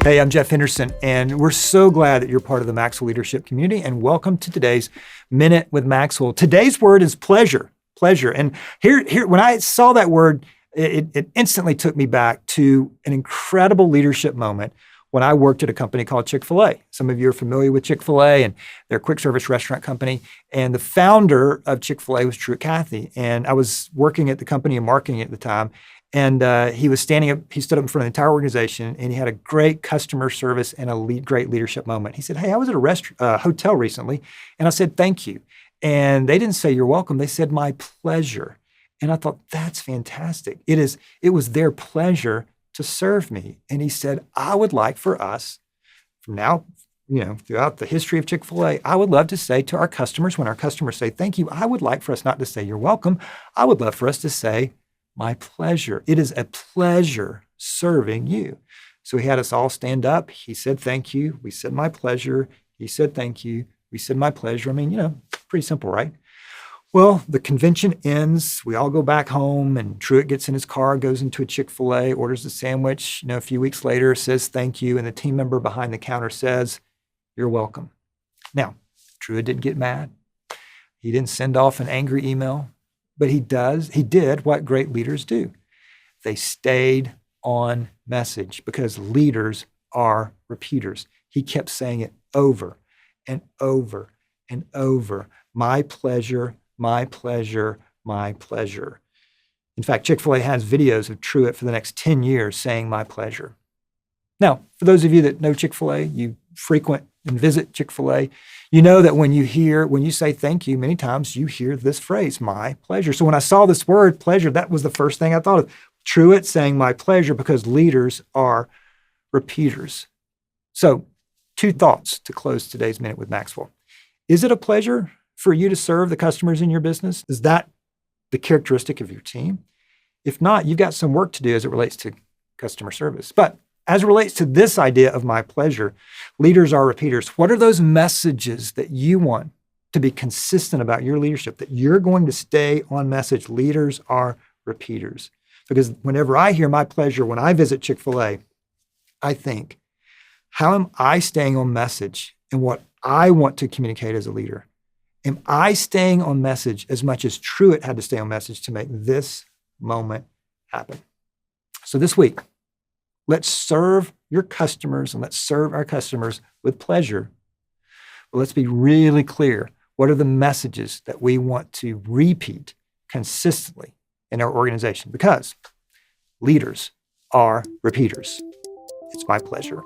Hey, I'm Jeff Henderson, and we're so glad that you're part of the Maxwell Leadership community, and welcome to today's Minute with Maxwell. Today's word is pleasure, pleasure. And here, when I saw that word, it instantly took me back to an incredible leadership moment when I worked at a company called Chick-fil-A. Some of you are familiar with Chick-fil-A, and they're a quick service restaurant company. And the founder of Chick-fil-A was Truett Cathy. And I was working at the company and marketing at the time. And he was standing up, he stood up in front of the entire organization, and he had a great customer service and a great leadership moment. He said, "Hey, I was at a hotel recently, and I said, thank you." And they didn't say, "You're welcome." They said, "My pleasure." And I thought, that's fantastic. It was their pleasure to serve me. And he said, "I would like for us, from now, throughout the history of Chick-fil-A, I would love to say to our customers, when our customers say thank you, I would like for us not to say you're welcome. I would love for us to say, my pleasure. It is a pleasure serving you." So he had us all stand up. He said, "Thank you." We said, "My pleasure." He said, "Thank you." We said, "My pleasure." I mean, pretty simple, right? Well, the convention ends. We all go back home, and Truett gets in his car, goes into a Chick-fil-A, orders a sandwich. A few weeks later, says, "Thank you." And the team member behind the counter says, "You're welcome." Now, Truett didn't get mad. He didn't send off an angry email. But he did what great leaders do. They stayed on message because leaders are repeaters. He kept saying it over and over and over. My pleasure, my pleasure, my pleasure. In fact, Chick-fil-A has videos of Truett for the next 10 years saying my pleasure. Now, for those of you that know Chick-fil-A, you frequent and visit Chick-fil-A, you know that when you say thank you, many times you hear this phrase, my pleasure. So when I saw this word, pleasure, that was the first thing I thought of. Truett saying my pleasure, because leaders are repeaters. So 2 thoughts to close today's Minute with Maxwell. Is it a pleasure for you to serve the customers in your business? Is that the characteristic of your team? If not, you've got some work to do as it relates to customer service. But as it relates to this idea of my pleasure, leaders are repeaters. What are those messages that you want to be consistent about your leadership, that you're going to stay on message? Leaders are repeaters. Because whenever I hear my pleasure, when I visit Chick-fil-A, I think, how am I staying on message in what I want to communicate as a leader? Am I staying on message as much as Truett had to stay on message to make this moment happen? So this week, let's serve your customers and let's serve our customers with pleasure. But let's be really clear. What are the messages that we want to repeat consistently in our organization? Because leaders are repeaters. It's my pleasure.